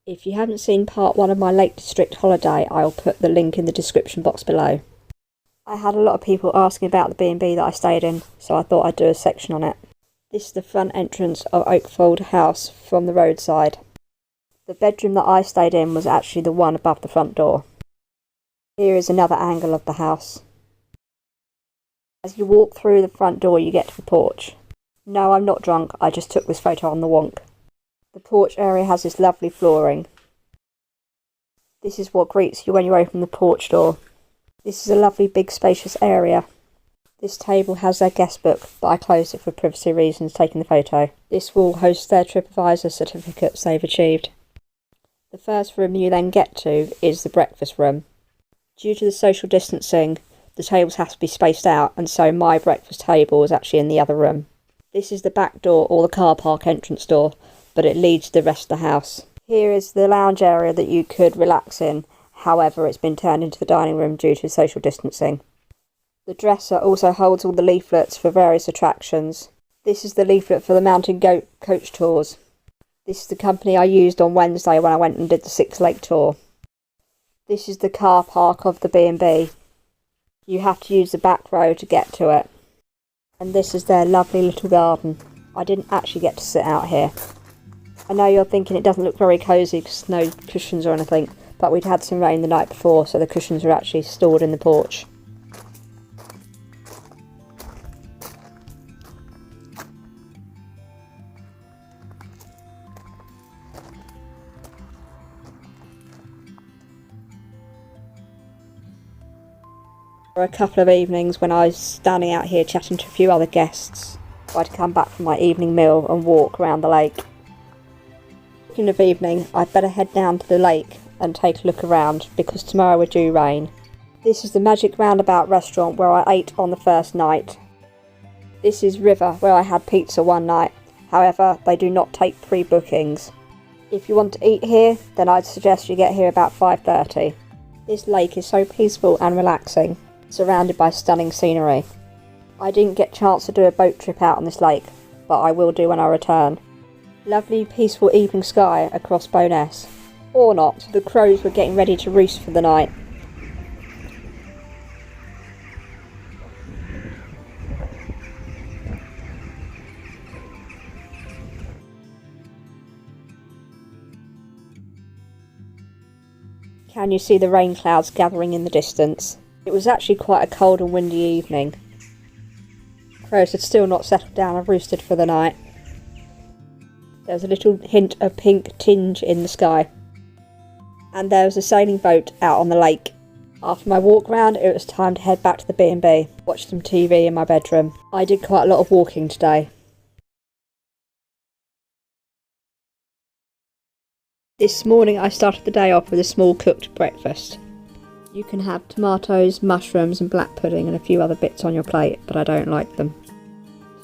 If you haven't seen part 1 of my Lake District holiday, I'll put the link in the description box below. I had a lot of people asking about the B&B that I stayed in, so I thought I'd do a section on it. This is the front entrance of Oakfold House from the roadside. The bedroom that I stayed in was actually the one above the front door. Here is another angle of the house. As you walk through the front door, you get to the porch. No, I'm not drunk, I just took this photo on the wonk. The porch area has this lovely flooring. This is what greets you when you open the porch door. This is a lovely big spacious area. This table has their guest book, but I closed it for privacy reasons taking the photo. This wall hosts their TripAdvisor certificates they've achieved. The first room you then get to is the breakfast room. Due to the social distancing, the tables have to be spaced out, and so my breakfast table is actually in the other room. This is the back door or the car park entrance door, but it leads to the rest of the house. Here is the lounge area that you could relax in, however it's been turned into the dining room due to social distancing. The dresser also holds all the leaflets for various attractions. This is the leaflet for the Mountain Goat coach tours. This is the company I used on Wednesday when I went and did the 6 Lake tour. This is the car park of the B&B. You have to use the back row to get to it. And this is their lovely little garden. I didn't actually get to sit out here. I know you're thinking it doesn't look very cosy because no cushions or anything, but we'd had some rain the night before, so the cushions were actually stored in the porch. For a couple of evenings when I was standing out here chatting to a few other guests, I'd come back from my evening meal and walk around the lake. Speaking of evening, I'd better head down to the lake and take a look around because tomorrow we're due rain. This is the Magic Roundabout restaurant where I ate on the first night. This is River where I had pizza one night, however they do not take pre-bookings. If you want to eat here, then I'd suggest you get here about 5:30. This lake is so peaceful and relaxing, surrounded by stunning scenery. I didn't get a chance to do a boat trip out on this lake, but I will do when I return. Lovely peaceful evening sky across Bowness. Or not, the crows were getting ready to roost for the night. Can you see the rain clouds gathering in the distance? It was actually quite a cold and windy evening. Crows had still not settled down and roosted for the night. There was a little hint of pink tinge in the sky. And there was a sailing boat out on the lake. After my walk round, it was time to head back to the B&B, watch some TV in my bedroom. I did quite a lot of walking today. This morning I started the day off with a small cooked breakfast. You can have tomatoes, mushrooms and black pudding and a few other bits on your plate, but I don't like them.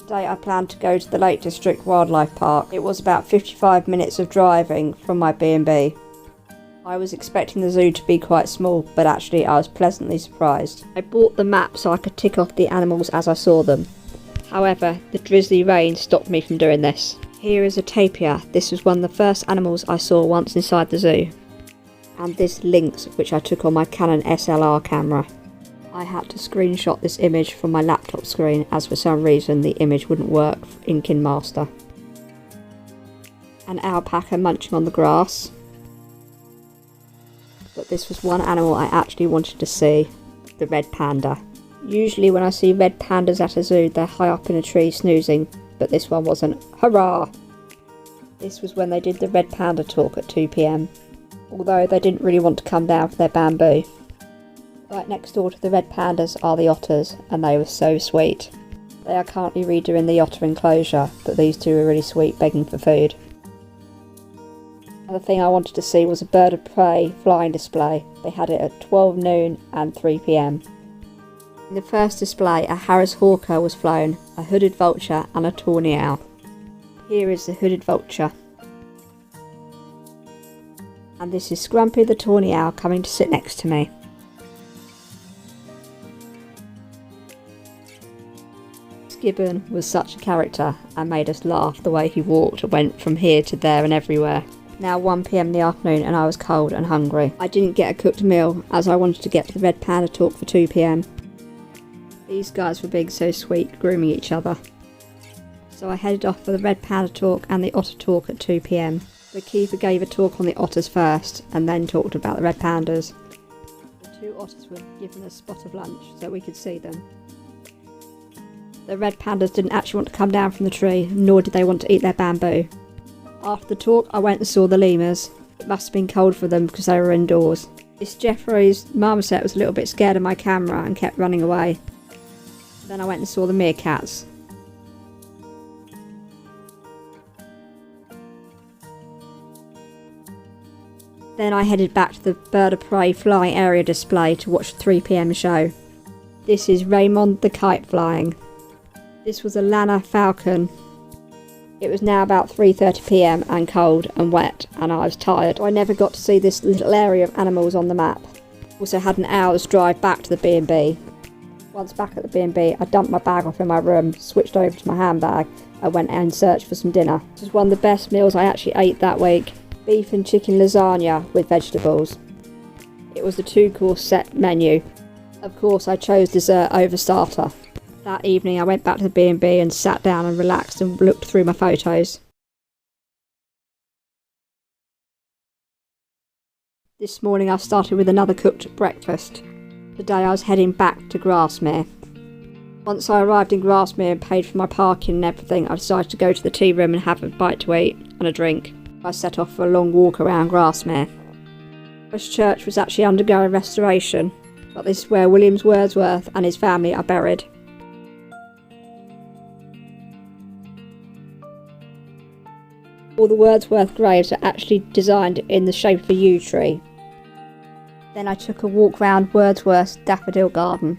Today I planned to go to the Lake District Wildlife Park. It was about 55 minutes of driving from my B&B. I was expecting the zoo to be quite small, but actually I was pleasantly surprised. I bought the map so I could tick off the animals as I saw them. However, the drizzly rain stopped me from doing this. Here is a tapir. This was one of the first animals I saw once inside the zoo. And this lynx, which I took on my Canon SLR camera. I had to screenshot this image from my laptop screen as for some reason the image wouldn't work in KineMaster. An alpaca munching on the grass. But this was one animal I actually wanted to see, the red panda. Usually when I see red pandas at a zoo they're high up in a tree snoozing, but this one wasn't. Hurrah! This was when they did the red panda talk at 2 PM, although they didn't really want to come down for their bamboo. Right next door to the red pandas are the otters, and they were so sweet. They are currently redoing the otter enclosure, but these two were really sweet, begging for food. Another thing I wanted to see was a bird of prey flying display. They had it at 12 noon and 3 PM. In the first display, a Harris hawker was flown, a hooded vulture and a tawny owl. Here is the hooded vulture. And this is Scrumpy the tawny owl coming to sit next to me. Gibbon was such a character and made us laugh the way he walked and went from here to there and everywhere. Now 1 PM in the afternoon and I was cold and hungry. I didn't get a cooked meal as I wanted to get to the Red Panda Talk for 2 PM. These guys were being so sweet, grooming each other. So I headed off for the Red Panda Talk and the Otter Talk at 2 PM. The keeper gave a talk on the otters first and then talked about the red pandas. The 2 otters were given a spot of lunch so we could see them. The red pandas didn't actually want to come down from the tree, nor did they want to eat their bamboo. After the talk I went and saw the lemurs. It must have been cold for them because they were indoors. Miss Jeffrey's marmoset was a little bit scared of my camera and kept running away. Then I went and saw the meerkats. Then I headed back to the Bird of Prey flying area display to watch the 3 PM show. This is Raymond the kite flying. This was a Lana falcon. It was now about 3:30 PM and cold and wet and I was tired. I never got to see this little area of animals on the map. Also had an hour's drive back to the B&B. Once back at the B&B, I dumped my bag off in my room, switched over to my handbag and went in search for some dinner. This was one of the best meals I actually ate that week. Beef and chicken lasagna with vegetables. It was a 2-course set menu. Of course I chose dessert over starter. That evening I went back to the B&B and sat down and relaxed and looked through my photos. This morning I started with another cooked breakfast. Today I was heading back to Grasmere. Once I arrived in Grasmere and paid for my parking and everything, I decided to go to the tea room and have a bite to eat and a drink. I set off for a long walk around Grasmere. This church was actually undergoing restoration, but this is where William Wordsworth and his family are buried. All the Wordsworth graves are actually designed in the shape of a yew tree. Then I took a walk round Wordsworth's daffodil garden.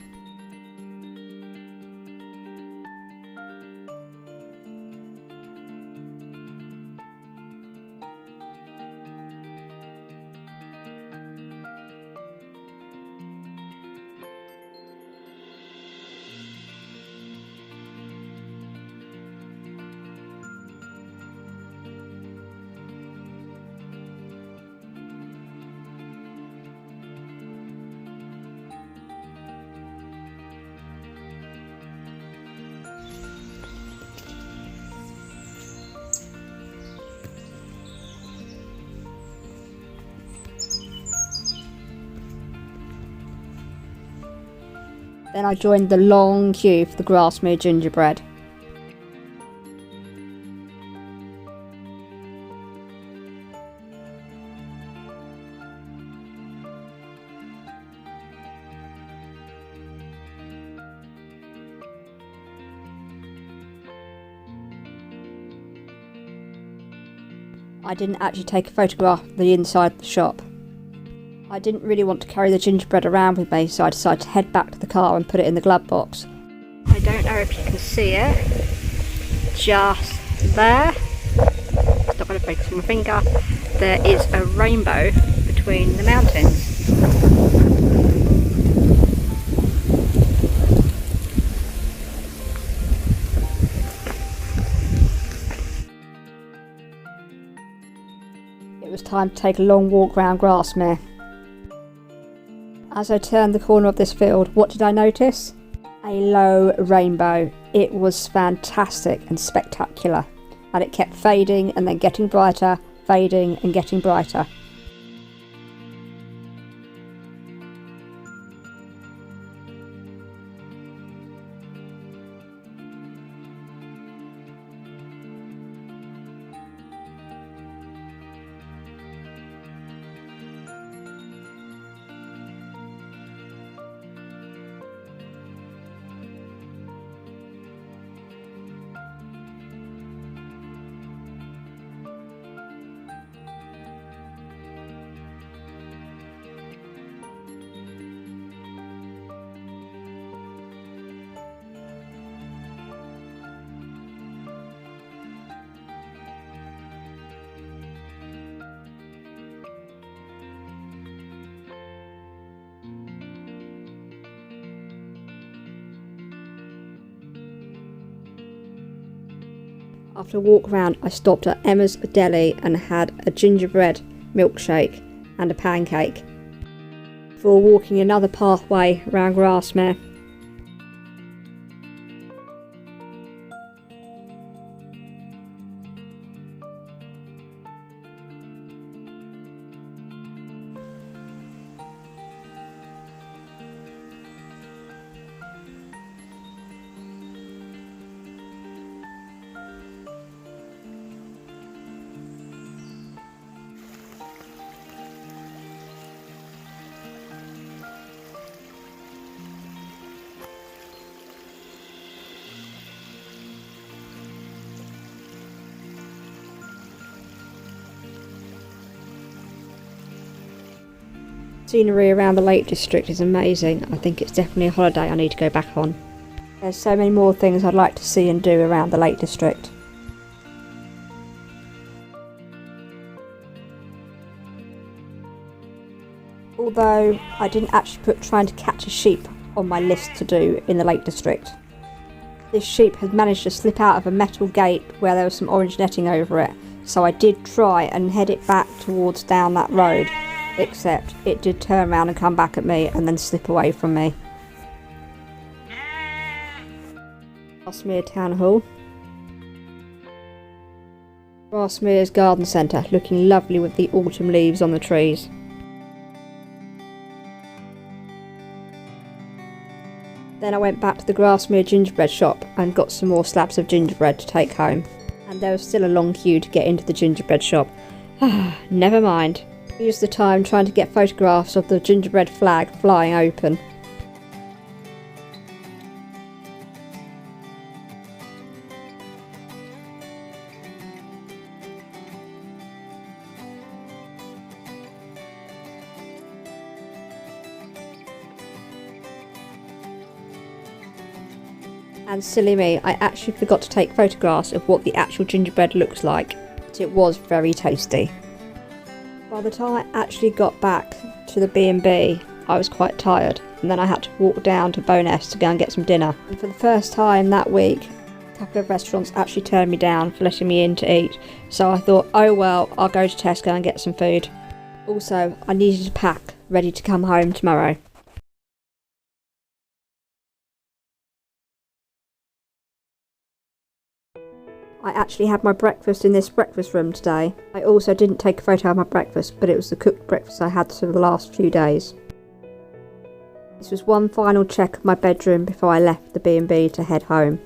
Then I joined the long queue for the Grasmere Gingerbread. I didn't actually take a photograph of the inside of the shop. I didn't really want to carry the gingerbread around with me, so I decided to head back to the car and put it in the glove box. I don't know if you can see it, just there, it's not going to focus on my finger, there is a rainbow between the mountains. It was time to take a long walk round Grasmere. As I turned the corner of this field, what did I notice? A low rainbow. It was fantastic and spectacular, and it kept fading and then getting brighter, fading and getting brighter. After a walk around, I stopped at Emma's Deli and had a gingerbread milkshake and a pancake before walking another pathway around Grasmere. Scenery around the Lake District is amazing. I think it's definitely a holiday I need to go back on. There's so many more things I'd like to see and do around the Lake District. Although I didn't actually put trying to catch a sheep on my list to do in the Lake District. This sheep had managed to slip out of a metal gate where there was some orange netting over it, so I did try and head it back towards down that road. Except it did turn around and come back at me and then slip away from me. Grasmere Town Hall. Grasmere's garden centre, looking lovely with the autumn leaves on the trees. Then I went back to the Grasmere Gingerbread shop and got some more slabs of gingerbread to take home. And there was still a long queue to get into the gingerbread shop. Never mind. I used the time trying to get photographs of the gingerbread flag flying open. And silly me, I actually forgot to take photographs of what the actual gingerbread looks like, but it was very tasty. By the time I actually got back to the B&B, I was quite tired, and then I had to walk down to Bowness to go and get some dinner. And for the first time that week, a couple of restaurants actually turned me down for letting me in to eat, so I thought, oh well, I'll go to Tesco and get some food. Also, I needed to pack, ready to come home tomorrow. I actually had my breakfast in this breakfast room today. I also didn't take a photo of my breakfast, but it was the cooked breakfast I had for the last few days. This was one final check of my bedroom before I left the B&B to head home.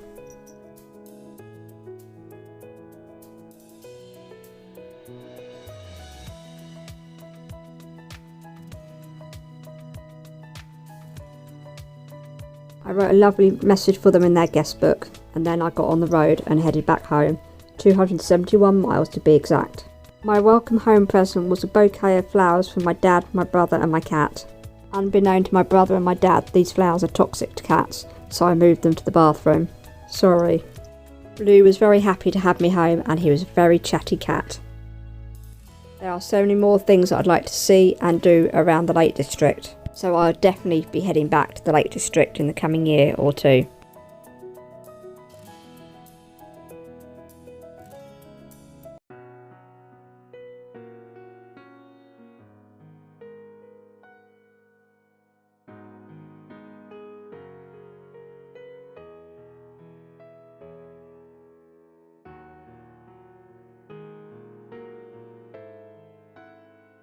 I wrote a lovely message for them in their guest book, and then I got on the road and headed back home, 271 miles to be exact. My welcome home present was a bouquet of flowers from my dad, my brother and my cat. Unbeknown to my brother and my dad, these flowers are toxic to cats, so I moved them to the bathroom. Sorry. Blue was very happy to have me home, and he was a very chatty cat. There are so many more things that I'd like to see and do around the Lake District, so I'll definitely be heading back to the Lake District in the coming year or two.